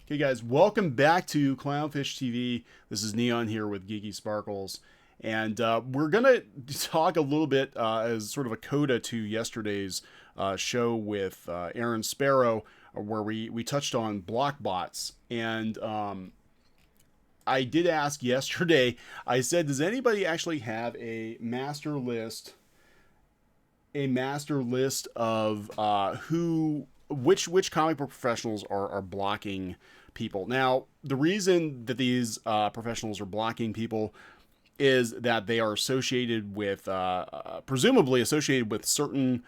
Okay, guys, welcome back to Clownfish TV. This is Neon here with Geeky Sparkles. And we're going to talk a little bit as sort of a coda to yesterday's show with Aaron Sparrow, where we touched on block bots. And I did ask yesterday, I said, does anybody actually have a master list of which comic book professionals are blocking people? Now, the reason that these professionals are blocking people is that they are associated with, presumably associated with certain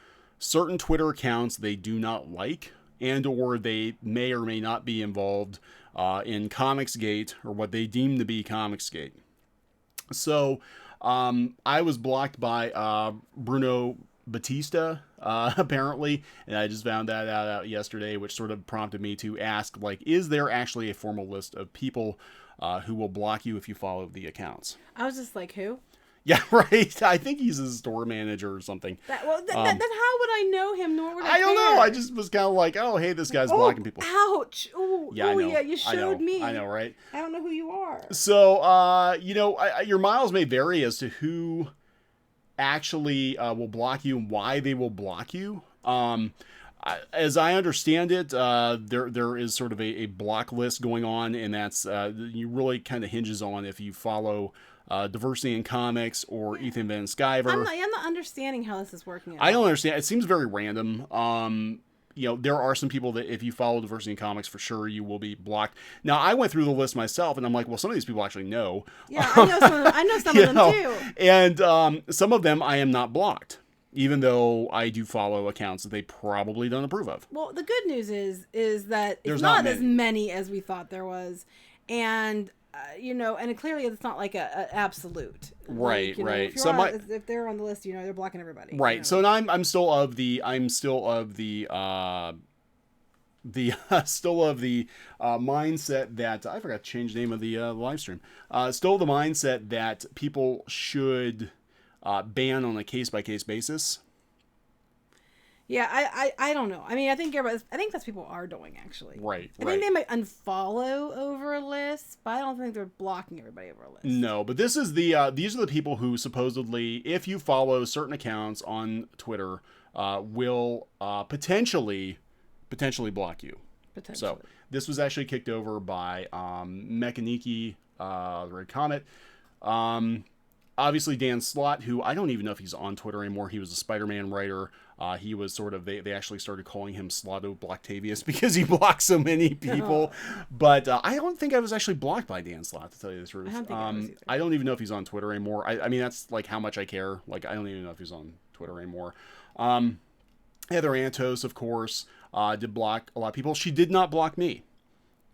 Twitter accounts they do not like, and or they may or may not be involved in Comicsgate, or what they deem to be Comicsgate. So I was blocked by Bruno Batista, apparently, and I just found that out yesterday, which sort of prompted me to ask, like, is there actually a formal list of people who will block you if you follow the accounts? I was just like, who? Yeah, right. I think he's a store manager or something. Then how would I know him? Nor would I don't know. I just was kind of like, oh, hey, this guy's blocking people. Ouch! Oh, yeah, yeah, you showed me. I know, right? I don't know who you are. So, your miles may vary as to who actually will block you and why they will block you. As I understand it, there is sort of a block list going on, and that's you really kind of hinges on if you follow Diversity in Comics or Ethan Van Sciver. I'm not understanding how this is working out. I don't understand. It seems very random. There are some people that if you follow Diversity in Comics, for sure you will be blocked. Now, I went through the list myself, and I'm like, well, some of these people actually know. Yeah, I know some of them too. And some of them I am not blocked, even though I do follow accounts that they probably don't approve of. Well, the good news is that There's it's not as many as we thought there was, and and clearly it's not like a absolute. Right, like, right. If they're on the list, they're blocking everybody. Right. So I'm still of the mindset that I forgot to change the name of the live stream. Still the mindset that people should ban on a case-by-case basis. Yeah, I don't know. I mean, I think that's people are doing, actually. Right. I think they might unfollow over a list, but I don't think they're blocking everybody over a list. No, but these are the people who supposedly, if you follow certain accounts on Twitter, will potentially block you. Potentially. So this was actually kicked over by Mechaniki, the Red Comet. Obviously, Dan Slott, who I don't even know if he's on Twitter anymore. He was a Spider-Man writer. He was sort of, they actually started calling him Slotto Blocktavius because he blocked so many people. But I don't think I was actually blocked by Dan Slott, to tell you the truth. I don't think I was either. I don't even know if he's on Twitter anymore. I mean, that's like how much I care. Like, I don't even know if he's on Twitter anymore. Heather Antos, of course, did block a lot of people. She did not block me.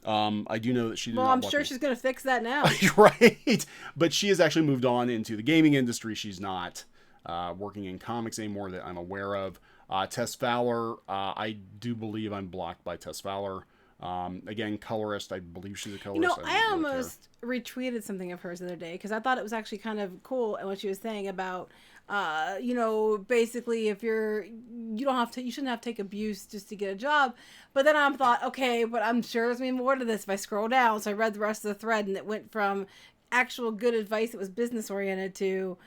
I do know that she did not block me. Well, I'm sure she's going to fix that now. Right. But she has actually moved on into the gaming industry. She's not working in comics anymore that I'm aware of. Tess Fowler, I do believe I'm blocked by Tess Fowler. Again, colorist. I believe she's a colorist. I almost retweeted something of hers the other day because I thought it was actually kind of cool, and what she was saying about basically if you shouldn't have to take abuse just to get a job. But then I thought, okay, but I'm sure there's more to this if I scroll down. So I read the rest of the thread, and it went from actual good advice that was business oriented to,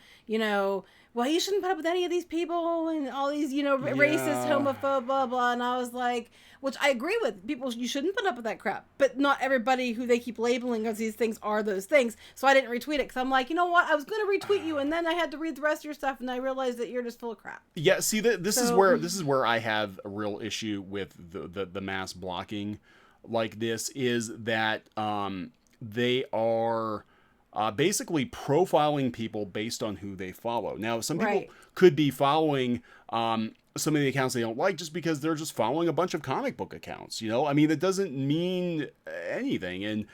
well, you shouldn't put up with any of these people and all these, racist, homophobe, blah, blah. And I was like, which I agree with. People, you shouldn't put up with that crap. But not everybody who they keep labeling as these things are those things. So I didn't retweet it because I'm like, you know what? I was going to retweet you, and then I had to read the rest of your stuff, and I realized that you're just full of crap. Yeah, see, this is where I have a real issue with the mass blocking like this, is that they are basically profiling people based on who they follow. Now, some people could be following some of the accounts they don't like just because they're just following a bunch of comic book accounts. I mean, that doesn't mean anything. And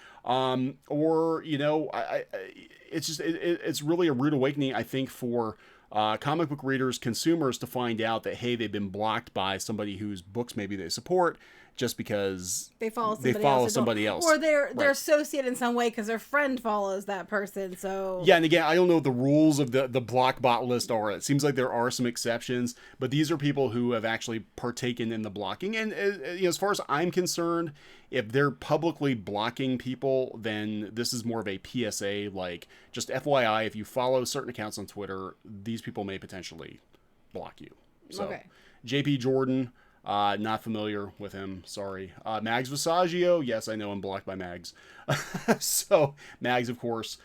it's just it's really a rude awakening, I think, for comic book readers, consumers, to find out that, hey, they've been blocked by somebody whose books maybe they support just because they follow somebody else. Or they're associated in some way because their friend follows that person. So yeah, and again, I don't know what the rules of the block bot list are. It seems like there are some exceptions, but these are people who have actually partaken in the blocking. And as far as I'm concerned, if they're publicly blocking people, then this is more of a PSA, like just FYI, if you follow certain accounts on Twitter, these people may potentially block you. So, okay. JP Jordan, not familiar with him. Sorry. Mags Visaggio. Yes, I know I'm blocked by Mags. So Mags, of course,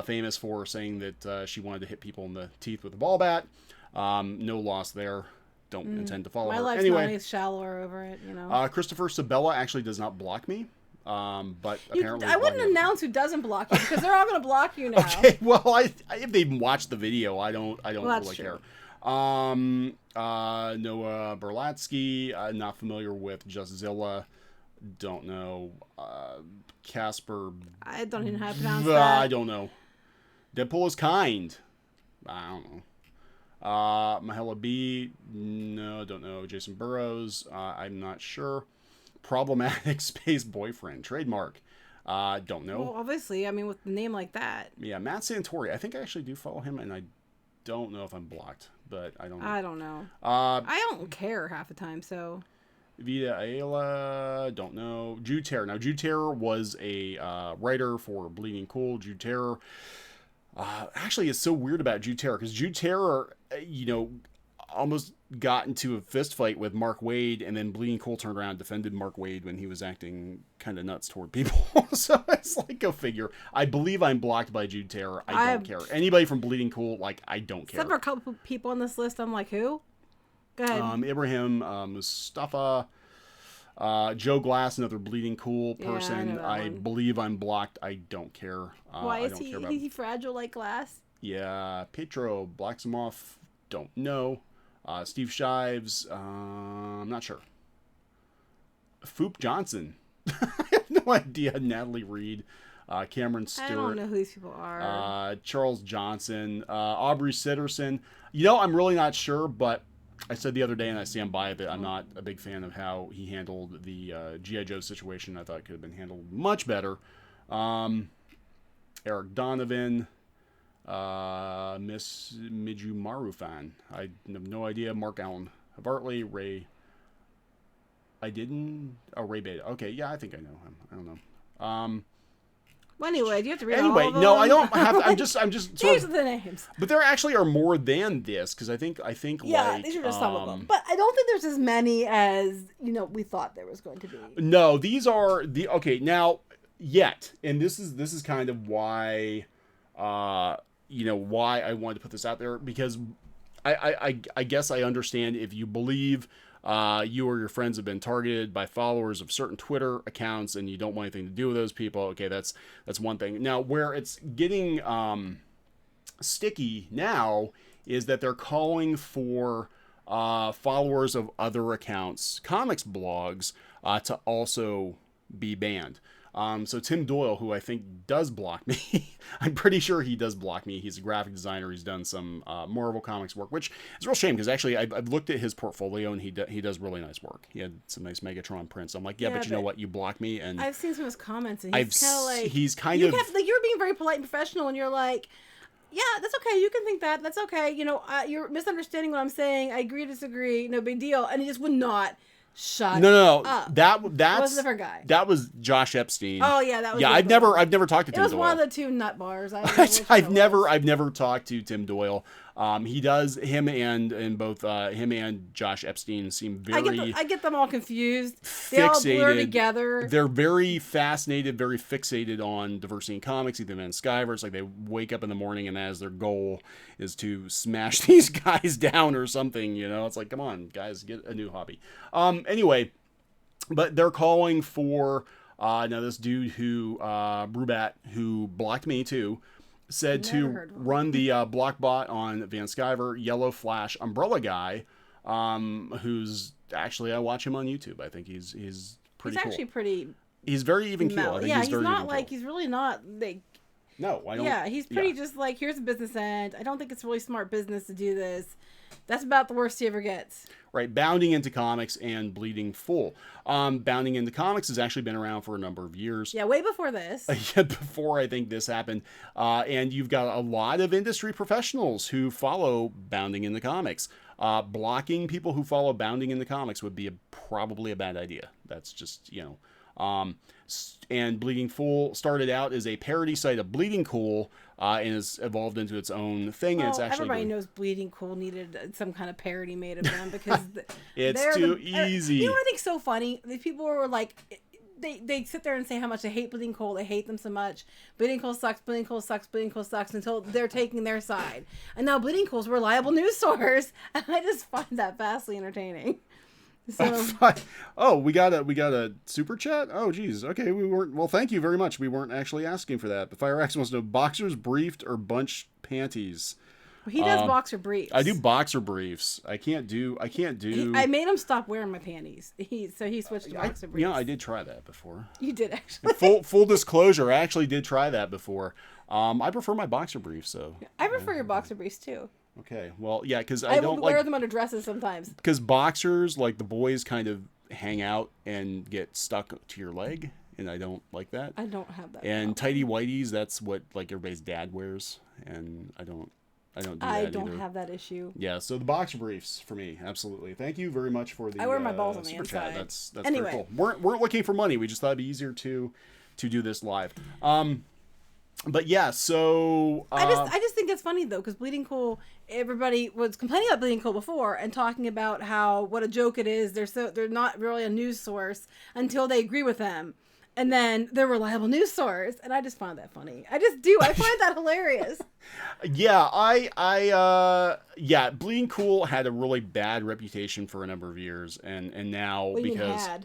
famous for saying that she wanted to hit people in the teeth with a ball bat. No loss there. Don't intend to follow her. My life's anyway, not any shallower over it, you know. Christopher Sabella actually does not block me. But apparently I wouldn't announce who doesn't block you because they're all going to block you now. Okay, well, if they watch the video, I don't really care. Noah Berlatsky, not familiar with Just Zilla. Don't know. Casper. I don't even know how to pronounce that. I don't know. Deadpool is kind. I don't know. Mahela B. No, don't know. Jason Burrows. I'm not sure. Problematic Space Boyfriend. Trademark. Don't know. Well, obviously, I mean, with a name like that. Yeah, Matt Santori. I think I actually do follow him, and I don't know if I'm blocked, but I don't know. I don't know. I don't care half the time, so. Vita Ayala, don't know. Jude Terror. Now, Jude Terror was a writer for Bleeding Cool. Jude Terror. Actually, it's so weird about Jude Terror, because Jude Terror, almost got into a fist fight with Mark Waid, and then Bleeding Cool turned around and defended Mark Waid when he was acting kind of nuts toward people. So it's like, go figure. I believe I'm blocked by Jude Terror. I don't care. Anybody from Bleeding Cool, like, I don't care. Except for a couple people on this list, I'm like, who? Go ahead. Ibrahim Mustafa, Joe Glass, another Bleeding Cool person. Yeah, I believe I'm blocked. I don't care. Why is he fragile like glass? Yeah, Petro Blacksamoff, don't know. Steve Shives, I'm not sure. Foop Johnson, I have no idea. Natalie Reed, Cameron Stewart. I don't know who these people are. Charles Johnson, Aubrey Sitterson. I'm really not sure, but I said the other day, and I stand by it, that I'm not a big fan of how he handled the G.I. Joe situation. I thought it could have been handled much better. Eric Donovan, Miss Mijumaru fan. I have no idea. Mark Allen Bartley, Ray. Ray Beta. Okay, yeah, I think I know him. I don't know. Well, anyway, do you have to read all of them? No, I don't have to. I'm just These are the names. But there actually are more than this, because I think yeah, like, these are just some of them. But I don't think there's as many as we thought there was going to be. No, these are now and this is kind of why why I wanted to put this out there, because I guess I understand if you believe you or your friends have been targeted by followers of certain Twitter accounts and you don't want anything to do with those people. Okay, that's one thing. Now, where it's getting sticky now is that they're calling for followers of other accounts, comics blogs, to also be banned. So Tim Doyle, who I think does block me, I'm pretty sure he does block me. He's a graphic designer. He's done some Marvel Comics work, which is a real shame, because actually I've looked at his portfolio, and he does really nice work. He had some nice Megatron prints. I'm like, but you know what? You block me, and I've seen some of his comments, and he's kind of you're being very polite and professional, and you're like, yeah, that's okay. You can think that. That's okay. You're misunderstanding what I'm saying. I agree, disagree. No big deal. And he just would not. Shut no. up. That was a different guy. That was Josh Epstein. Oh yeah, that was. Yeah, I've never talked to Tim Doyle. It was one of the two nut bars. I've never talked to Tim Doyle. He does, him and both him and Josh Epstein seem very. I get them all confused. They all blur together. They're very fascinated, very fixated on diversity in comics. Either in Skyverse, like they wake up in the morning and as their goal is to smash these guys down or something. It's like, come on, guys, get a new hobby. Anyway, but they're calling for now this dude who Brubat, who blocked me too, said to run the block bot on Van Skyver, Yellow Flash, Umbrella Guy, who's actually, I watch him on YouTube. I think he's pretty cool. He's actually pretty. He's very even keel. I think he's very not even like keel. he's really not like. No, I don't. Yeah, he's pretty just like, here's a business end. I don't think it's really smart business to do this. That's about the worst he ever gets. Right, Bounding Into Comics and Bleeding Full. Bounding Into Comics has actually been around for a number of years. Yeah, way before this. Before I think this happened. And you've got a lot of industry professionals who follow Bounding Into Comics. Blocking people who follow Bounding Into Comics would be probably a bad idea. That's just, and Bleeding Full started out as a parody site of Bleeding Cool, and has evolved into its own thing. And it's actually everybody knows Bleeding Cool needed some kind of parody made of them because it's too easy. You know what I think's so funny? The people were like, they sit there and say how much they hate Bleeding Cool. They hate them so much. Bleeding Cool sucks. Bleeding Cool sucks. Bleeding Cool sucks until they're taking their side. And now Bleeding Cool's a reliable news source, and I just find that vastly entertaining. So, we got a super chat. Oh, geez. Okay, we weren't. Well, thank you very much. We weren't actually asking for that. But FireX wants to know boxers, briefed, or bunch panties. He does boxer briefs. I do boxer briefs. I can't do. I made him stop wearing my panties. So he switched to boxer briefs. Yeah, I did try that before. You did actually. Full disclosure, I actually did try that before. I prefer my boxer briefs, so. I prefer your boxer briefs too. Okay, well, yeah, because I don't wear them under dresses sometimes. Because boxers, like the boys, kind of hang out and get stuck to your leg, and I don't like that. I don't have that. And tighty whities, that's what like everybody's dad wears, and I don't do that I don't either. have that issue. Yeah, so the boxer briefs for me, absolutely. Thank you very much for the. I wear my balls on the super inside. Chat. That's anyway. very cool. Weren't looking for money. We just thought it'd be easier to do this live. But yeah, so I just think it's funny though, because Bleeding Cool, everybody was complaining about Bleeding Cool before and talking about how what a joke it is. They're not really a news source until they agree with them, and then they're a reliable news source. And I just found that funny. I just do. I find that hilarious. Yeah, Bleeding Cool had a really bad reputation for a number of years, and now What do you mean because. had?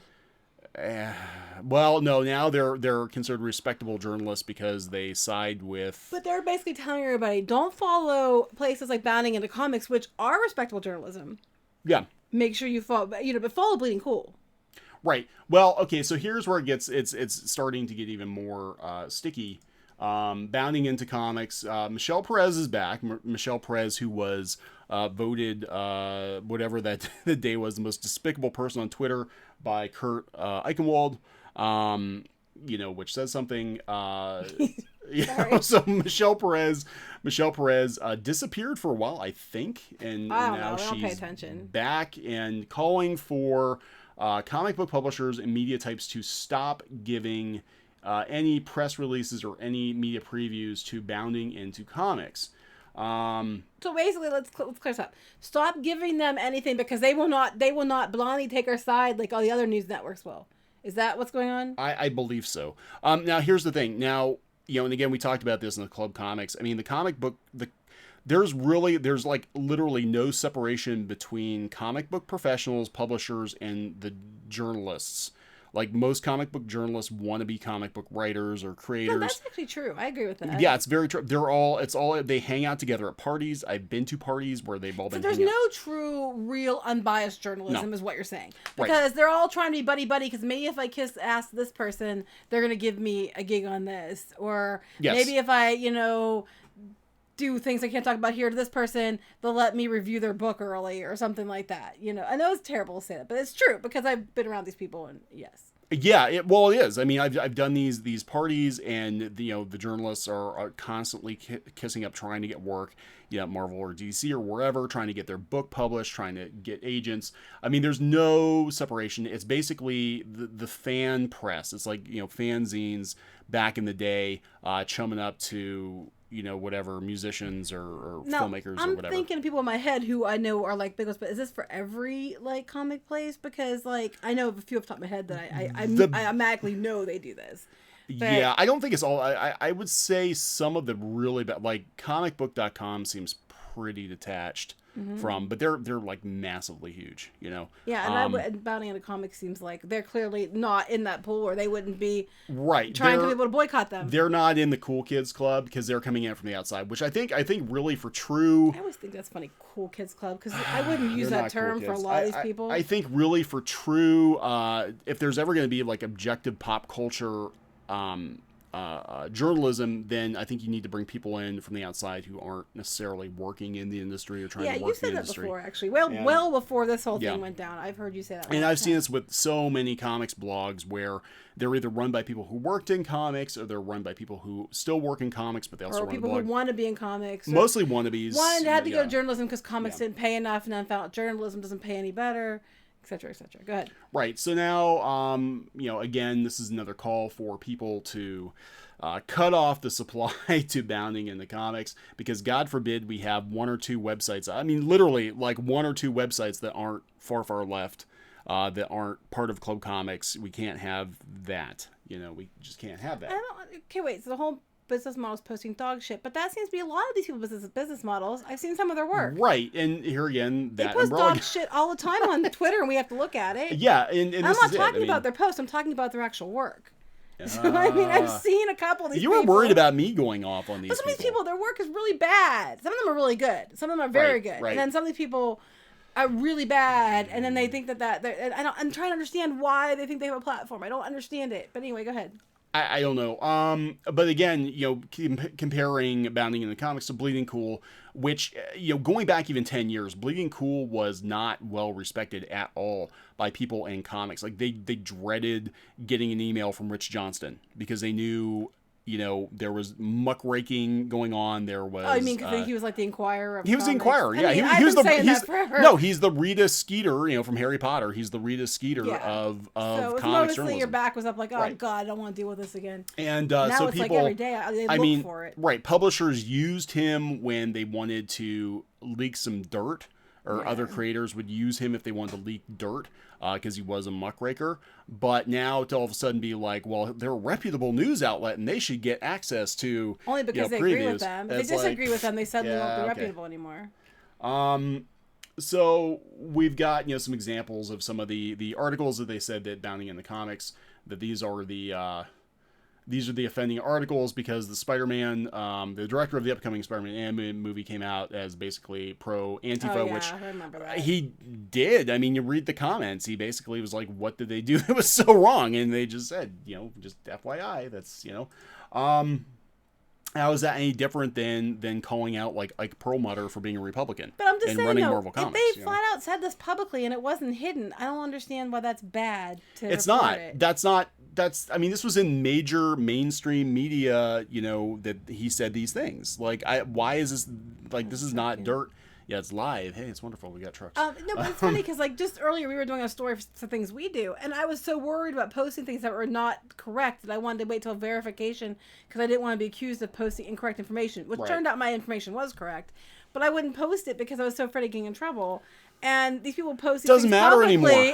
Well, no, now they're considered respectable journalists because they side with. But they're basically telling everybody, don't follow places like Bounding Into Comics, which are respectable journalism. Yeah. Make sure you follow, but follow Bleeding Cool. Right. Well, okay, so here's where it's starting to get even more sticky. Bounding Into Comics, Michelle Perez is back. Michelle Perez, who was voted whatever that the day was, the most despicable person on Twitter by Kurt Eichenwald, which says something. So Michelle Perez disappeared for a while, I think, and now she's back and calling for comic book publishers and media types to stop giving any press releases or any media previews to Bounding Into Comics. So basically, let's clear this up. Stop giving them anything because they will not blindly take our side like all the other news networks will. Is that what's going on? I believe so. Now here's the thing. Now, and again, we talked about this in the Club Comics. I mean, the comic book, there's like literally no separation between comic book professionals, publishers, and the journalists. Like most comic book journalists want to be comic book writers or creators. No, that's actually true. I agree with that. Yeah, it's very true. They hang out together at parties. I've been to parties where they've all been. So there's no true, real, unbiased journalism, is what you're saying, because they're all trying to be buddy because maybe if I ask this person, they're gonna give me a gig on this, or maybe if I do things I can't talk about here to this person, they'll let me review their book early or something like that. I know it's terrible to say that, but it's true because I've been around these people and yes. Yeah, it is. I mean, I've done these parties, and the journalists are constantly kissing up, trying to get work, Marvel or DC or wherever, trying to get their book published, trying to get agents. I mean, there's no separation. It's basically the fan press. It's like fanzines back in the day, chumming up to whatever musicians or filmmakers or whatever. I'm thinking of people in my head who I know are like big ones, but is this for every comic place? Because I know of a few off the top of my head that I automatically know they do this. But, yeah, I don't think it's all. I would say some of the really bad, like comicbook.com seems pretty detached from, but they're like massively huge, Yeah, and Bounding Into Comics seems like they're clearly not in that pool, or they wouldn't be trying to be able to boycott them. They're not in the Cool Kids Club because they're coming in from the outside, which I think really for true. I always think that's funny, Cool Kids Club, because I wouldn't use that term for a lot of these people. I think really for true, if there's ever going to be like objective pop culture journalism, then I think you need to bring people in from the outside who aren't necessarily working in the industry or trying to work in the industry. Yeah, you said that before, actually. Well before this whole thing went down. I've heard you say that. And I've seen this with so many comics blogs where they're either run by people who worked in comics or they're run by people who still work in comics, but they also run a blog. Or people who want to be in comics. Mostly wannabes. Had to go to journalism because comics didn't pay enough, and then found out journalism doesn't pay any better, etc., etc. Go ahead. Right. So now, again, this is another call for people to cut off the supply to bounding in the comics, because God forbid we have one or two websites. I mean, literally like one or two websites that aren't far left, that aren't part of Club Comics. We can't have that. We just can't have that. Okay, wait. So the whole business model is posting dog shit, but that seems to be a lot of these people's business models. I've seen some of their work. Right, and here again, they post dog shit all the time on Twitter, and we have to look at it. Yeah, and I'm not talking about their posts. I'm talking about their actual work. So, I mean, I've seen a couple of these people. You were worried about me going off on these people. But some of these people, their work is really bad. Some of them are really good. Some of them are very good. Right. And then some of these people are really bad, and then they think I'm trying to understand why they think they have a platform. I don't understand it. But anyway, go ahead. I don't know. But again, comparing Bounding in the Comics to Bleeding Cool, which, going back even 10 years, Bleeding Cool was not well respected at all by people in comics. Like, they dreaded getting an email from Rich Johnston because they knew, there was muckraking going on. There was. Oh, you mean because he was like the Inquirer of He was the comics? Inquirer, yeah. He was that forever. No, he's the Rita Skeeter, from Harry Potter. He's the Rita Skeeter of so comics journalism. Your back was up like, oh, God, I don't want to deal with this again. And now so it's people, like every day they look for it. Right. Publishers used him when they wanted to leak some dirt, or other creators would use him if they wanted to leak dirt, because he was a muckraker. But now to all of a sudden be like, well, they're a reputable news outlet and they should get access to only because they agree with them. If they disagree with them, they suddenly won't be reputable anymore. So we've got some examples of some of the articles that they said that Bounding in the Comics, that these are the offending articles because the Spider-Man, the director of the upcoming Spider-Man animated movie came out as basically pro-Antifa, which I remember that. He did. I mean, you read the comments, he basically was like, what did they do that was so wrong? And they just said, just FYI, that's, how is that any different than calling out like Ike Perlmutter for being a Republican? But I'm just and saying, running Marvel Comics, if they flat out said this publicly and it wasn't hidden, I don't understand why that's bad to It's not. It. I mean, this was in major mainstream media, that he said these things. Like, why is this, like, this is not dirt. Yeah, it's live. Hey, it's wonderful. We got trucks. No, but it's funny because, like, just earlier we were doing a story for things we do, and I was so worried about posting things that were not correct that I wanted to wait till verification because I didn't want to be accused of posting incorrect information, which turned out my information was correct. But I wouldn't post it because I was so afraid of getting in trouble. And these people post these things publicly. Anymore. And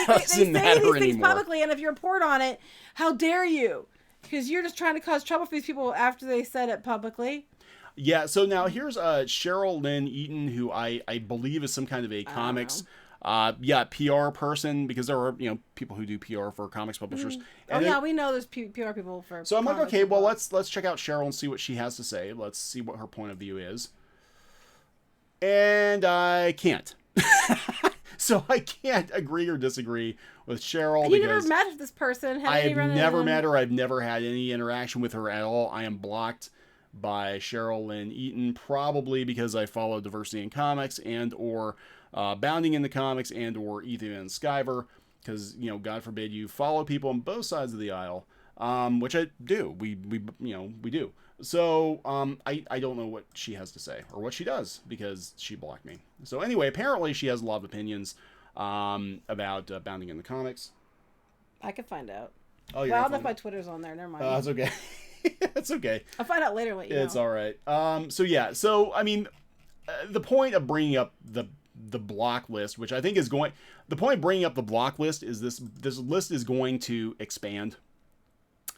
they say these things publicly, and if you report on it, how dare you? Because you're just trying to cause trouble for these people after they said it publicly. Yeah, so now here's Cheryl Lynn Eaton, who I believe is some kind of a comics PR person, because there are people who do PR for comics publishers. And we know there's PR people for. So I'm like, okay, well let's check out Cheryl and see what she has to say. Let's see what her point of view is. And I can't. So I can't agree or disagree with Cheryl. And you never met this person. I've never met her. I've never had any interaction with her at all. I am blocked by Cheryl Lynn Eaton, probably because I follow Diversity in Comics and or Bounding in the Comics and or Ethan Van Sciver, because God forbid you follow people on both sides of the aisle, which I do. We do. So I don't know what she has to say or what she does because she blocked me. So anyway, apparently she has a lot of opinions about Bounding in the Comics. I could find out. Oh, I don't know if my Twitter's on there. Never mind. That's okay. That's okay. I'll find out later. Let you know. It's all right. So I mean, the point of bringing up the block list, which I think is going, the point of bringing up the block list is this list is going to expand.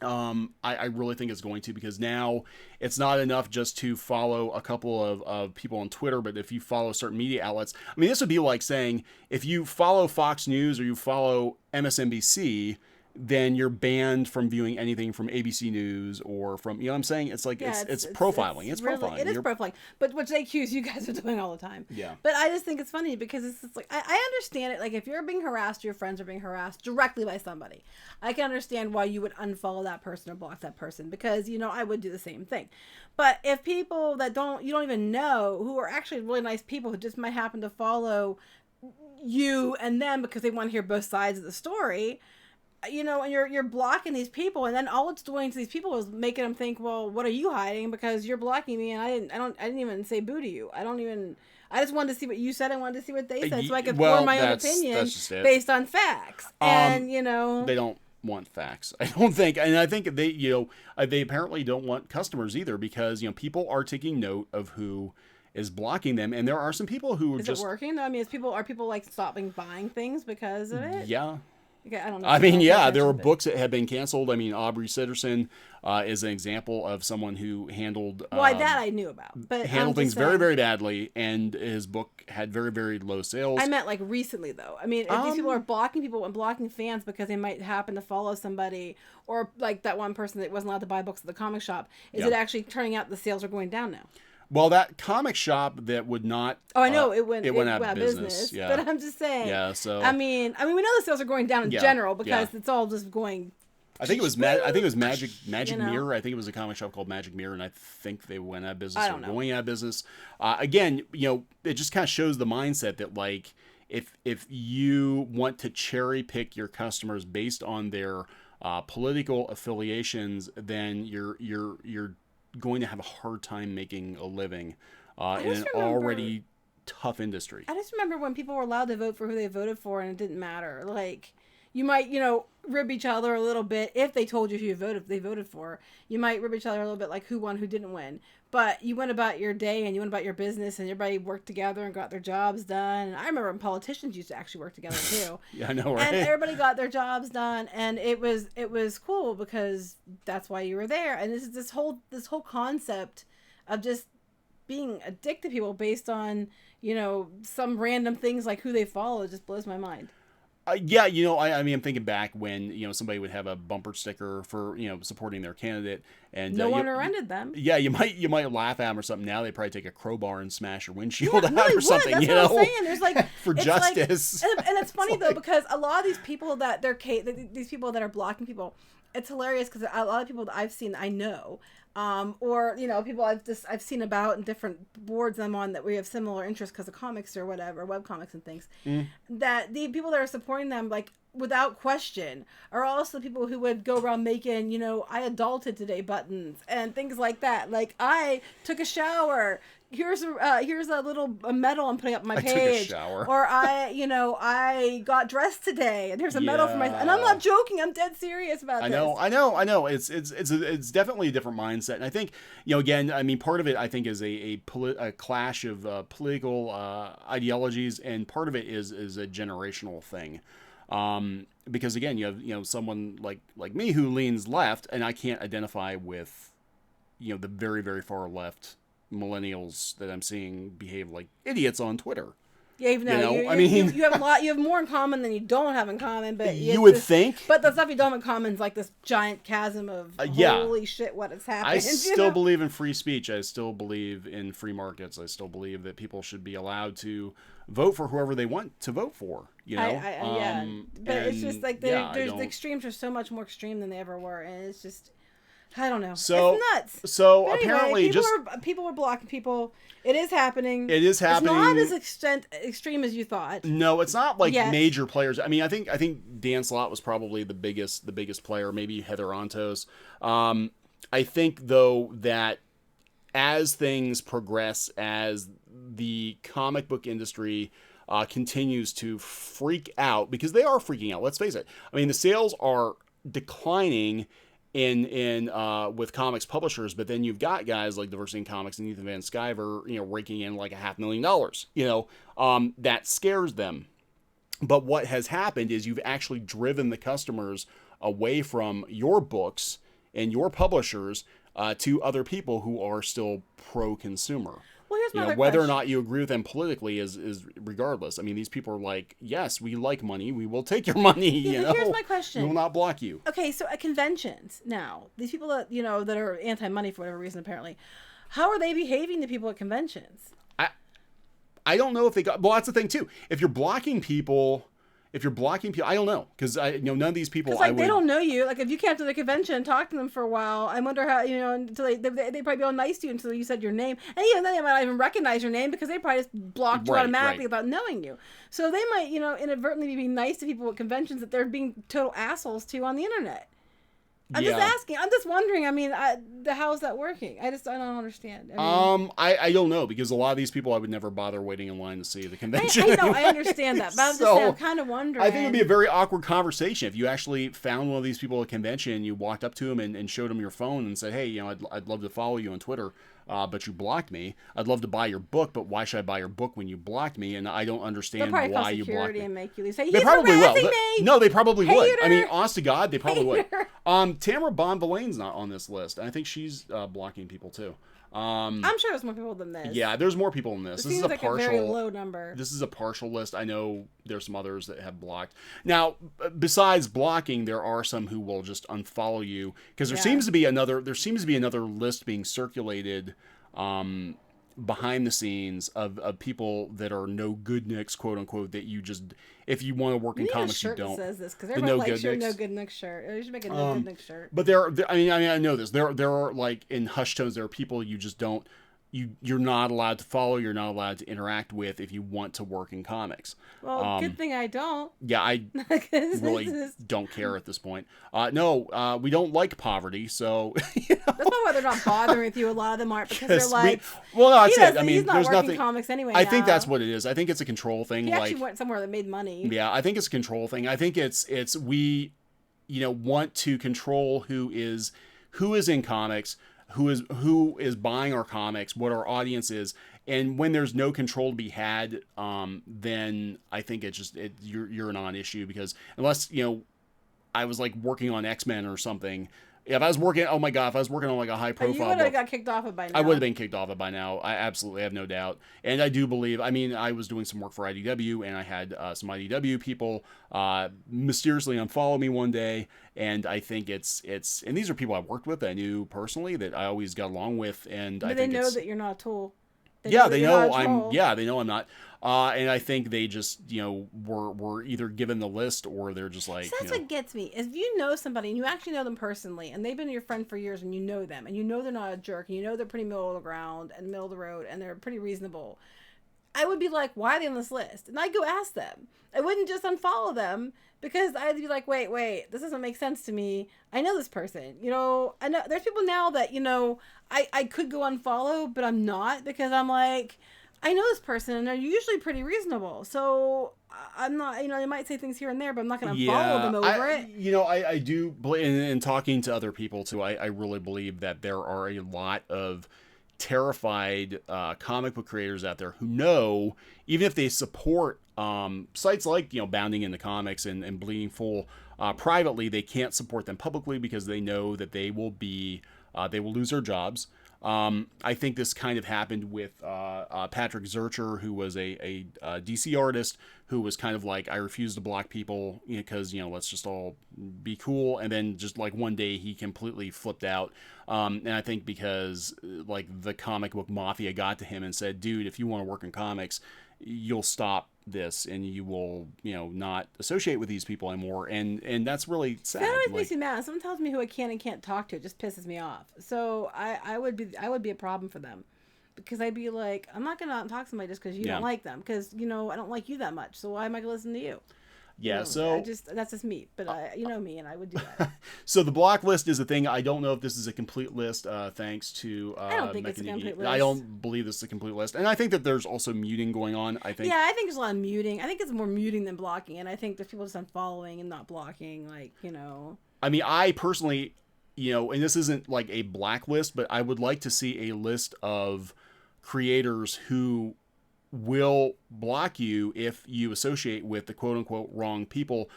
I really think it's going to, because now it's not enough just to follow a couple of people on Twitter, but if you follow certain media outlets, I mean, this would be like saying if you follow Fox News or you follow MSNBC, then you're banned from viewing anything from ABC News or from, you know what I'm saying? It's like, it's profiling. It's really, profiling. It is profiling, but which they accuse you guys of doing all the time. Yeah. But I just think it's funny because it's just like, I understand it. Like if you're being harassed, your friends are being harassed directly by somebody, I can understand why you would unfollow that person or block that person because, I would do the same thing. But if people that you don't even know, who are actually really nice people who just might happen to follow you and them because they want to hear both sides of the story, and you're blocking these people, and then all it's doing to these people is making them think, well, what are you hiding? Because you're blocking me, and I didn't even say boo to you. I just wanted to see what you said. I wanted to see what they said, so I could form my own opinion based on facts. And they don't want facts, I don't think, and I think they they apparently don't want customers either because people are taking note of who is blocking them, and there are some people who is it working though? I mean, are people like stopping buying things because of it? Yeah. Okay, I don't know. I mean, yeah, there were books that had been canceled. I mean, Aubrey Sitterson is an example of someone who handled that I knew about, but handled things very, very badly, and his book had very, very low sales. I meant like recently, though. I mean, if these people are blocking people and blocking fans because they might happen to follow somebody, or like that one person that wasn't allowed to buy books at the comic shop, is it actually turning out the sales are going down now? Well, that comic shop that would not. Oh, I know it went out of business. Yeah. But I'm just saying. Yeah. So. I mean, we know the sales are going down in general because it's all just going. I think it was Magic Mirror. I think it was a comic shop called Magic Mirror, and I think they went out of business or going out of business. Again, it just kind of shows the mindset that like if you want to cherry pick your customers based on their political affiliations, then you're going to have a hard time making a living in an already tough industry. I just remember when people were allowed to vote for who they voted for and it didn't matter. Like, you might, rib each other a little bit if they told you who they voted for. You might rib each other a little bit like who won, who didn't win. But you went about your day and you went about your business and everybody worked together and got their jobs done. And I remember when politicians used to actually work together too. Yeah, I know, right? And everybody got their jobs done, and it was cool because that's why you were there. And this whole concept of just being a dick to people based on some random things like who they follow just blows my mind. Yeah, I mean, I'm thinking back when, somebody would have a bumper sticker for, supporting their candidate. And no one rented them. Yeah, you might laugh at them or something. Now they probably take a crowbar and smash your windshield out or something, That's what I'm saying. There's like for justice. Like, and it's funny though, because a lot of these people that these people that are blocking people, it's hilarious because a lot of people that I've seen, I know. Or people I've seen about in different boards I'm on that we have similar interests because of comics or whatever, web comics and things. That the people that are supporting them, like without question, are also the people who would go around making I adulted today buttons and things like that. Like I took a shower. Here's a little medal I'm putting up on my page. I took a shower. Or I got dressed today and here's a medal for my. And I'm not joking. I'm dead serious about this. I know. It's definitely a different mindset, and I think again, I mean, part of it I think is a clash of political ideologies, and part of it is a generational thing. Because again, you have someone like me who leans left, and I can't identify with the very, very far left millennials that I'm seeing behave like idiots on Twitter. Yeah, even though you have a lot, you have more in common than you don't have in common. But you would think. But the stuff you don't have in common is like this giant chasm of holy shit, what has happened. I still believe in free speech. I still believe in free markets. I still believe that people should be allowed to vote for whoever they want to vote for. Yeah, but it's just like the extremes are so much more extreme than they ever were, and it's just. I don't know. So, it's nuts. So but anyway, apparently, people are blocking people. It is happening. It is happening. It's not as extreme as you thought. No, it's not like major players. I mean, I think Dan Slott was probably the biggest player. Maybe Heather Ontos. I think though that as things progress, as the comic book industry continues to freak out, because they are freaking out. Let's face it. I mean, the sales are declining in with comics publishers, but then you've got guys like Diversity in Comics and Ethan Van Sciver, raking in like $500,000, that scares them. But what has happened is you've actually driven the customers away from your books and your publishers to other people who are still pro-consumer. Well, here's my other whether or question. not you agree with them politically is regardless. I mean, these people are like, yes, we like money. We will take your money. Yeah, but here's my question. We will not block you. Okay, so at conventions now, these people that that are anti-money for whatever reason, apparently, how are they behaving to people at conventions? I don't know if they got. Well, that's the thing too. If you're blocking people, I don't know, because none of these people. Like, they don't know you. Like, if you came to the convention and talked to them for a while, I wonder how until they probably be all nice to you until you said your name, and even then they might not even recognize your name because they probably just blocked you automatically without knowing you. So they might inadvertently be nice to people at conventions that they're being total assholes to on the internet. I'm just asking. I'm just wondering. I mean, how is that working? I don't understand. I don't know, because a lot of these people I would never bother waiting in line to see the convention. I know, I understand that, but I'm just saying, I'm kind of wondering. I think it would be a very awkward conversation if you actually found one of these people at a convention and you walked up to them and showed them your phone and said, hey, I'd love to follow you on Twitter, but you blocked me. I'd love to buy your book, but why should I buy your book when you blocked me? And I don't understand why you blocked me. And make you say, they probably will. No, they probably would. I mean, honest to God, they probably would. Tamara Bonvillain's not on this list. I think she's blocking people too. I'm sure there's more people than this. Yeah, there's more people than this. This is like a very low number. This is a partial list. I know there's some others that have blocked. Now, besides blocking, there are some who will just unfollow you, because there seems to be another list being circulated behind the scenes of people that are no good nicks, quote unquote, that you just, if you want to work in comics, you don't. That says this, because everybody likes your no good nick shirt. You should make a no good nick shirt. But I know this. There are, like, in hush tones, there are people you just don't. You're not allowed to follow. You're not allowed to interact with if you want to work in comics. Well, good thing I don't. Yeah, I really don't care at this point. No, we don't like poverty, so. That's probably why they're not bothering with you. A lot of them aren't, because they're like. Well, no, that's it. I mean, he's not there's working nothing. Comics anyway. I think that's what it is. I think it's a control thing. He actually went somewhere that made money. Yeah, I think it's a control thing. I think it's we, want to control who is in comics, who is buying our comics, what our audience is, and when there's no control to be had, then I think you're a non-issue, because unless I was like working on X-Men or something. If I was working, oh my God, if I was working on like a high profile, you would have got kicked off it by now. I would have been kicked off it by now. I absolutely have no doubt. And I do believe, I mean, I was doing some work for IDW, and I had some IDW people mysteriously unfollow me one day. And I think it's, and these are people I worked with, that I knew personally, that I always got along with. And I think they know that you're not a tool. They know I'm not. And I think they just, were either given the list, or they're just like. So that's what gets me. If you know somebody and you actually know them personally, and they've been your friend for years, and you know them, and you know they're not a jerk, and you know they're pretty middle of the ground and middle of the road, and they're pretty reasonable, I would be like, why are they on this list? And I'd go ask them. I wouldn't just unfollow them, because I'd be like, wait, this doesn't make sense to me. I know this person. I know there's people now that, I could go unfollow, but I'm not, because I'm like, I know this person, and they're usually pretty reasonable. So I'm not, they might say things here and there, but I'm not going to follow them over it. I do, in talking to other people too, I really believe that there are a lot of terrified comic book creators out there who know, even if they support sites like Bounding into Comics and Bleeding Full privately, they can't support them publicly, because they know that they will lose their jobs. I think this kind of happened with Patrick Zurcher, who was a DC artist, who was kind of like, I refuse to block people because, let's just all be cool. And then just like one day he completely flipped out. And I think because like the comic book mafia got to him and said, dude, if you want to work in comics, you'll stop this and you will, not associate with these people anymore. And that's really sad. That always makes me mad. Someone tells me who I can and can't talk to. It just pisses me off. So I would be a problem for them, because I'd be like, I'm not going to talk to somebody just because you don't like them, because, I don't like you that much. So why am I going to listen to you? Yeah, so that's just me, but you know me, and I would do that. So the block list is a thing. I don't know if this is a complete list. Thanks to I don't think it's a complete list. I don't believe this is a complete list, and I think that there's also muting going on. I think there's a lot of muting. I think it's more muting than blocking, and I think there's people just unfollowing and not blocking. I mean, I personally, and this isn't like a blacklist, but I would like to see a list of creators who will block you if you associate with the quote-unquote wrong people.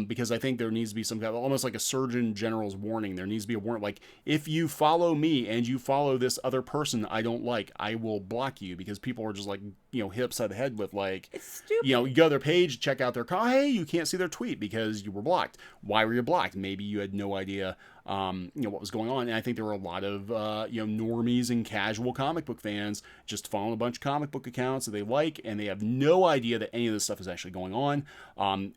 because I think there needs to be some kind of, almost like a Surgeon General's warning. There needs to be a warning, like, if you follow me and you follow this other person I don't like, I will block you, because people are just like, hit upside the head with like, it's stupid. You go to their page, check out their hey, you can't see their tweet because you were blocked. Why were you blocked? Maybe you had no idea, what was going on. And I think there were a lot of, normies and casual comic book fans just following a bunch of comic book accounts that they like, and they have no idea that any of this stuff is actually going on.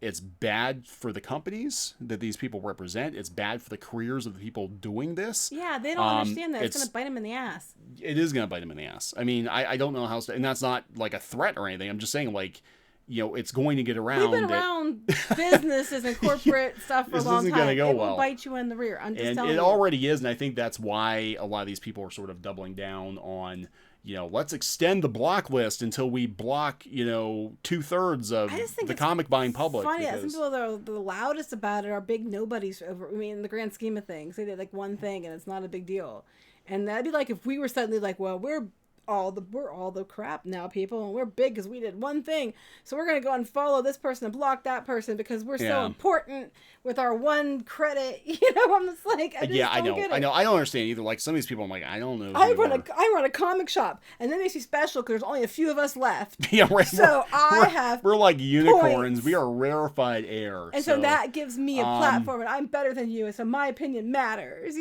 It's bad for the companies that these people represent. It's bad for the careers of the people doing this. Yeah, they don't understand that. It's going to bite them in the ass. It is going to bite them in the ass. I mean, I don't know how to, and that's not like a threat or anything. I'm just saying, like, it's going to get around. We've been around businesses and corporate stuff for a long time. Gonna go it well. will bite you in the rear. I'm just telling you. It already is, and I think that's why a lot of these people are sort of doubling down on, let's extend the block list until we block, 2/3 of the comic buying public. Funny that some people that are the loudest about it are big nobodies. In the grand scheme of things, they did like one thing and it's not a big deal. And that'd be like if we were suddenly like, well, we're all the crap now, people, and we're big because we did one thing, so we're gonna go and follow this person and block that person because we're so important with our one credit. I'm just like, I know. I don't understand either. Like, some of these people, I'm like, I don't know. I run a comic shop, and that makes me special because there's only a few of us left. Yeah, we're like unicorns. Points. We are rarefied air, and so that gives me a platform, and I'm better than you, and so my opinion matters.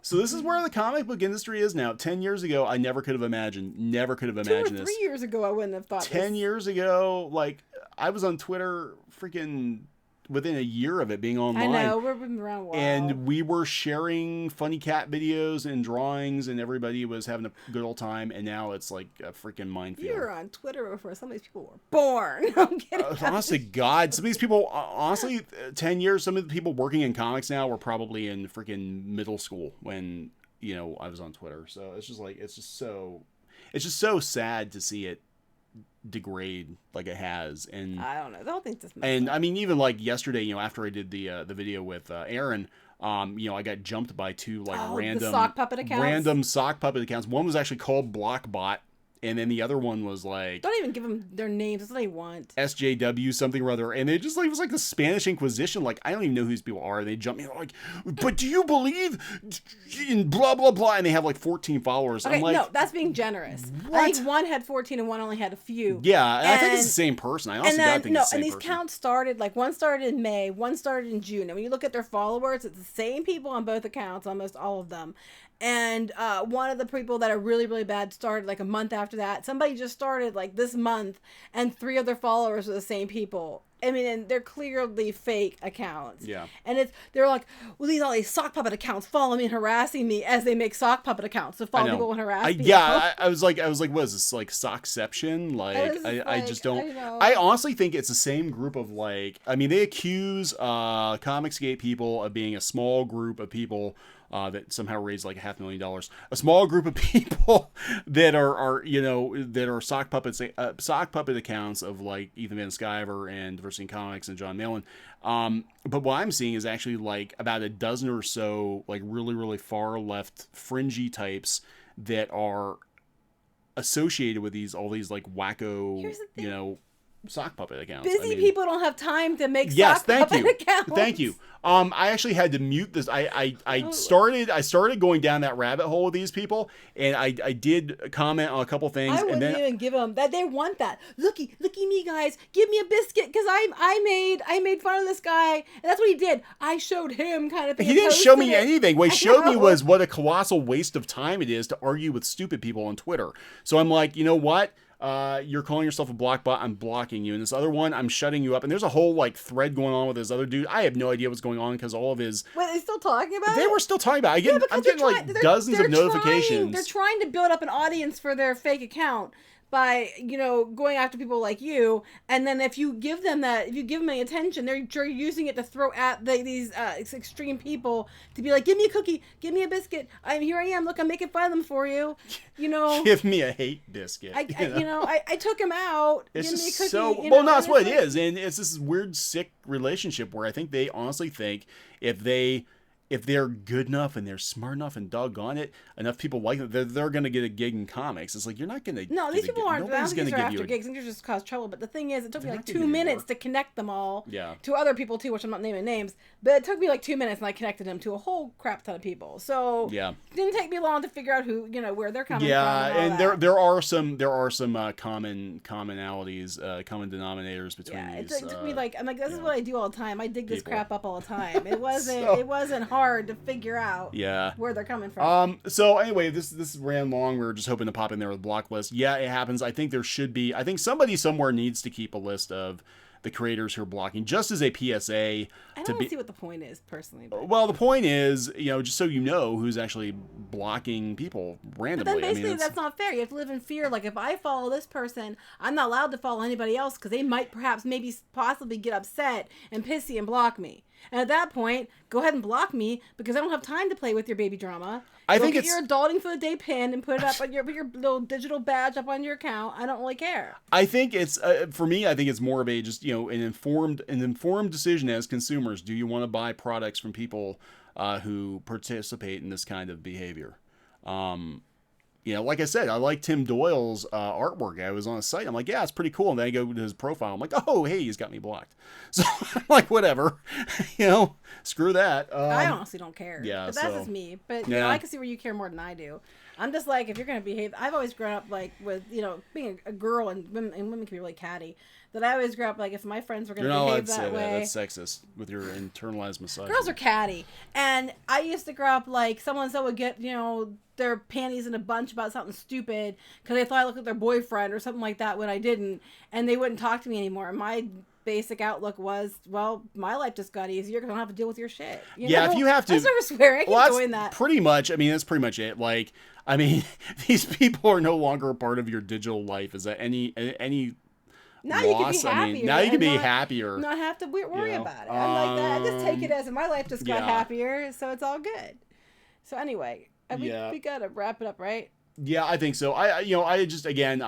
So this is where the comic book industry is now. 10 years ago, I never could have imagined. 2 or 3 years ago, I wouldn't have thought 10 years ago, like, I was on Twitter freaking within a year of it being online. I know, we've been around a while. And we were sharing funny cat videos and drawings, and everybody was having a good old time, and now it's like a freaking minefield. You were on Twitter before some of these people were born. I'm kidding. Honestly, God, some of these people, 10 years, some of the people working in comics now were probably in freaking middle school when, I was on Twitter. So it's just like, it's just so sad to see it degrade like it has. And I don't know, the whole thing's just and I mean, even like yesterday, after I did the video with Aaron, I got jumped by 2 like random sock puppet accounts. One was actually called Blockbot, and then the other one was like, don't even give them their names. That's what they want. SJW something or other, and they just like, it was like the Spanish Inquisition. Like, I don't even know who these people are. They jump me like, but do you believe in blah blah blah? And they have like 14 followers. Okay, I'm like, no, that's being generous. What? I think one had 14 and one only had a few. Yeah, I think it's the same person. I also think it's the same person. And these counts started, like, one started in May, one started in June. And when you look at their followers, it's the same people on both accounts, almost all of them. And one of the people that are really, really bad started like a month after that. Somebody just started like this month, and 3 of their followers are the same people. I mean, and they're clearly fake accounts. Yeah. And they're like, well, all these sock puppet accounts follow me and harassing me as they make sock puppet accounts to follow people and harass people. Yeah, I was like, what is this, like Sockception? Like, I just don't. I honestly think it's the same group of like, I mean, they accuse Comicsgate people of being a small group of people that somehow raised like $500,000. A small group of people that are sock puppet accounts of like Ethan Van Sciver and Diversity in Comics and John Malin. But what I'm seeing is actually like about a dozen or so like really, really far left fringy types that are associated with all these like wacko, sock puppet accounts. Busy people don't have time to make sock puppet accounts. Thank you. I actually had to mute this. I started going down that rabbit hole with these people, and I did comment on a couple things. I wouldn't even give them that. They want that. Looky me, guys. Give me a biscuit because I made fun of this guy, and that's what he did. I showed him kind of thing. He didn't show me anything. What he showed me was what a colossal waste of time it is to argue with stupid people on Twitter. So I'm like, you know what? You're calling yourself a block bot, I'm blocking you. And this other one, I'm shutting you up. And there's a whole like thread going on with this other dude. I have no idea what's going on because all of his... Wait, they still talking about it? They were still talking about it. I'm getting like dozens of notifications. They're trying to build up an audience for their fake account by, going after people like you. And then if you give them any attention, they're using it to throw at these extreme people to be like, give me a cookie, give me a biscuit. Here I am. Look, I'm making fun of them for you. Give me a hate biscuit. I took him out. It's give just me a cookie, so, well, no, that's what it is. And it's this weird, sick relationship where I think they honestly think if they if they're good enough and they're smart enough and doggone it, enough people like them, they're going to get a gig in comics. It's like, you're not going to. No, these people aren't. Nobody's going to give after you gigs. These are just cause trouble. But the thing is, it took me like 2 give you minutes work. to connect them all. Yeah. To other people too, which I'm not naming names. But it took me like 2 minutes, and I connected them to a whole crap ton of people. So Yeah. it didn't take me long to figure out who, where they're coming from. Yeah, and all that. there are some commonalities, common denominators between Yeah, these. it took me like, I'm like, this is know, what I do all the time. I dig this people. crap up all the time. It wasn't So- it wasn't hard to figure out Yeah. where they're coming from. So anyway, this ran long. We were just hoping to pop in there with block list. Yeah, it happens. I think there should be. I think somebody somewhere needs to keep a list of the creators who are blocking, just as a PSA. I don't see what the point is personally. But Well, the point is, just so you know who's actually blocking people randomly. then basically it's- that's not fair. You have to live in fear. Like if I follow this person, I'm not allowed to follow anybody else because they might possibly get upset and pissy and block me. And at that point, go ahead and block me because I don't have time to play with your baby drama. I Go think get it's- your adulting for the day pin and put it up on your little digital badge up on your account. I don't really care. I think it's for me. I think it's more of a just an informed decision as consumers. Do you want to buy products from people who participate in this kind of behavior? Like I said, I like Tim Doyle's artwork. I was on a site. I'm like, yeah, it's pretty cool. And then I go to his profile. I'm like, oh, hey, he's got me blocked. So I'm like, whatever, screw that. I honestly don't care. yeah, But that's so- just me. But Yeah. I can see where you care more than I do. I'm just like, if you're going to behave, I've always grown up like with, being a girl and women can be really catty. That I always grew up like, if my friends were going You're to not allowed behave to say that way. that. That's sexist with your internalized misogyny. Girls are catty. And I used to grow up like someone would get, their panties in a bunch about something stupid because they thought I looked like their boyfriend or something like that when I didn't. And they wouldn't talk to me anymore. My basic outlook was, well, my life just got easier because I don't have to deal with your shit. Yeah, if you have to. I started swearing. I keep that's doing that. pretty much. I mean, that's pretty much it. Like, I mean, these people are no longer a part of your digital life. Is that any Now you can loss? be I happier. mean, now you can and be not- happier. Not have to worry You know, about it. I'm like that. I just take it as my life just got yeah. happier, so it's all good. So anyway, Yeah. we gotta wrap it up, right? Yeah, I think so. I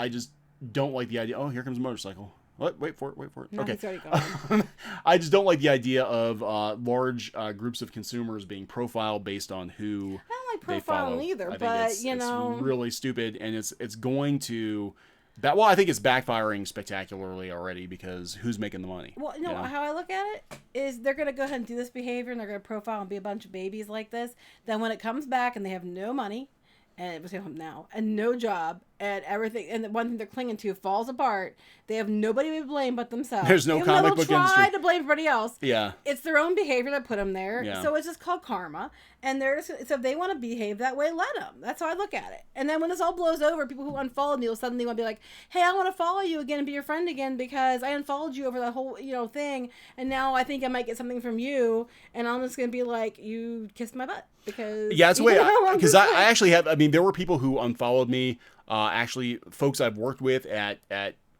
just don't like the idea. Oh, here comes a motorcycle. What? Wait for it. No, Okay. he's already gone. I just don't like the idea of large groups of consumers being profiled based on who I don't they like follow. profiling either, I think but it's really stupid, and it's going to. I think it's backfiring spectacularly already because who's making the money? Well, you know? how I look at it is they're going to go ahead and do this behavior and they're going to profile and be a bunch of babies like this. Then when it comes back and they have no money, and it was now, and no job, and everything, and the one thing they're clinging to falls apart, they have nobody to blame but themselves. There's no Even though comic they'll book industry. try to blame everybody else. Yeah. It's their own behavior that put them there. Yeah. So it's just called karma. And they're just, so if they want to behave that way, let them. That's how I look at it. And then when this all blows over, people who unfollowed me will suddenly want to be like, hey, I want to follow you again and be your friend again because I unfollowed you over the whole, thing. And now I think I might get something from you. And I'm just going to be like, you kissed my butt. Because Yeah, that's the way. I'm Because just like- I actually have. I mean, there were people who unfollowed me. Actually, folks I've worked with at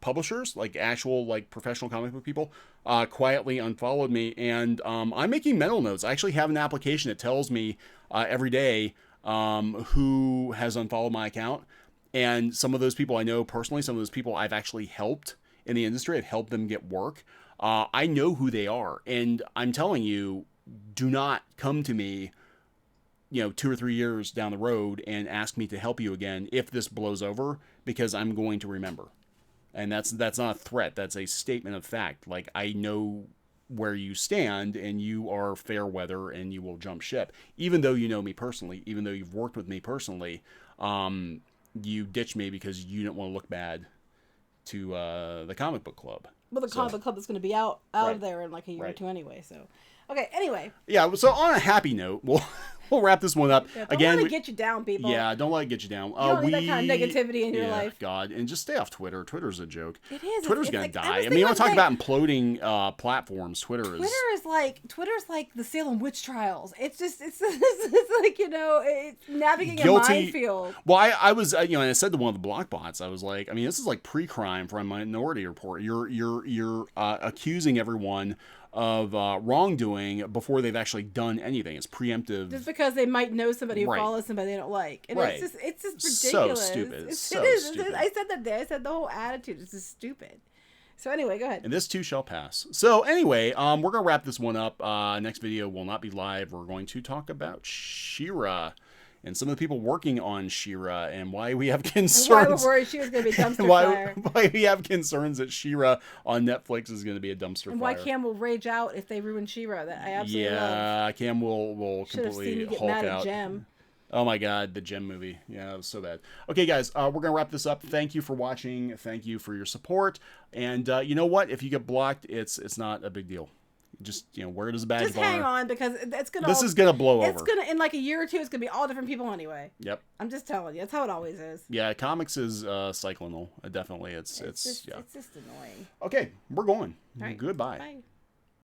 publishers, like actual professional comic book people, quietly unfollowed me, and I'm making mental notes. I actually have an application that tells me every day who has unfollowed my account, and some of those people I know personally. Some of those people I've actually helped in the industry. I've helped them get work. I know who they are, and I'm telling you, do not come to me 2 or 3 years down the road and ask me to help you again if this blows over, because I'm going to remember. And that's not a threat. That's a statement of fact. Like, I know where you stand and you are fair weather and you will jump ship. Even though you know me personally, even though you've worked with me personally, you ditch me because you didn't want to look bad to the comic book club. Well, the comic book club is going to be out Right. of there in like a year or Right. two anyway. So, okay. Anyway, Yeah, so on a happy note, we'll wrap this one up. yeah, don't Again, let it get you down, people. yeah, don't let it get you down. You don't need that kind of negativity in your life. God, and just stay off Twitter. Twitter's a joke. It is. Twitter's It's gonna like, die. I was I mean, you want to talk thinking about imploding platforms? Twitter's Twitter's like the Salem witch trials. It's just it's like it's navigating Guilty- a minefield. Well, I was and I said to one of the block bots, I was like, I mean, this is like pre-crime for a Minority Report. You're accusing everyone of wrongdoing before they've actually done anything. It's preemptive. Just because they might know somebody who Right. follows somebody they don't like, and Right. it's just So ridiculous. stupid. It's, So it is. stupid. I said that day. I said the whole attitude is just stupid. So anyway, go ahead. And this too shall pass. So anyway, we're gonna wrap this one up. Next video will not be live. We're going to talk about She-Ra and some of the people working on She-Ra and why we have concerns. Why we're worried she was going to be dumpster fire. Why we have concerns that She-Ra on Netflix is going to be a dumpster fire. And why Cam will rage out if they ruin She-Ra. That I absolutely love. Yeah, Cam will completely get Hulk mad out. At Gem. Oh my God, the Gem movie. Yeah, it was so bad. Okay, guys, we're going to wrap this up. Thank you for watching. Thank you for your support. And you know what? If you get blocked, it's not a big deal. Just, wear it as a badge of honor. Just hang on, because it's going to... This is going to blow over. It's going to, in like a year or two, it's going to be all different people anyway. Yep. I'm just telling you. That's how it always is. Yeah, comics is cyclical. Definitely. It's just yeah. It's just annoying. Okay, we're going. All right. Goodbye. Bye.